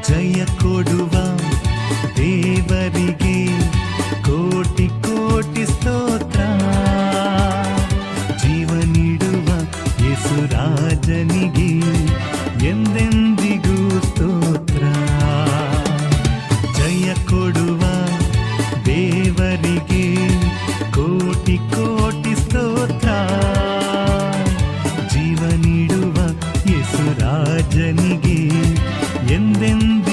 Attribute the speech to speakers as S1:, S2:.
S1: ಜಯ ಕೊಡುವ ದೇವರಿಗೆ ಕೋಟಿ ಕೋಟಿ ಸ್ತೋತ್ರ. ಜೀವ ನೀಡುವ ಯೇಸು ರಾಜನಿಗೆ ಎಂದೆಂದಿಗೂ ಸ್ತೋತ್ರ. ಜಯ ಕೊಡುವ ದೇವರಿಗೆ ಕೋಟಿ ಕೋಟಿ ಸ್ತೋತ್ರ. ಜೀವ ನೀಡುವ ಯೇಸು ರಾಜನಿಗೆ ಎಂದೆಂದಿಗೂ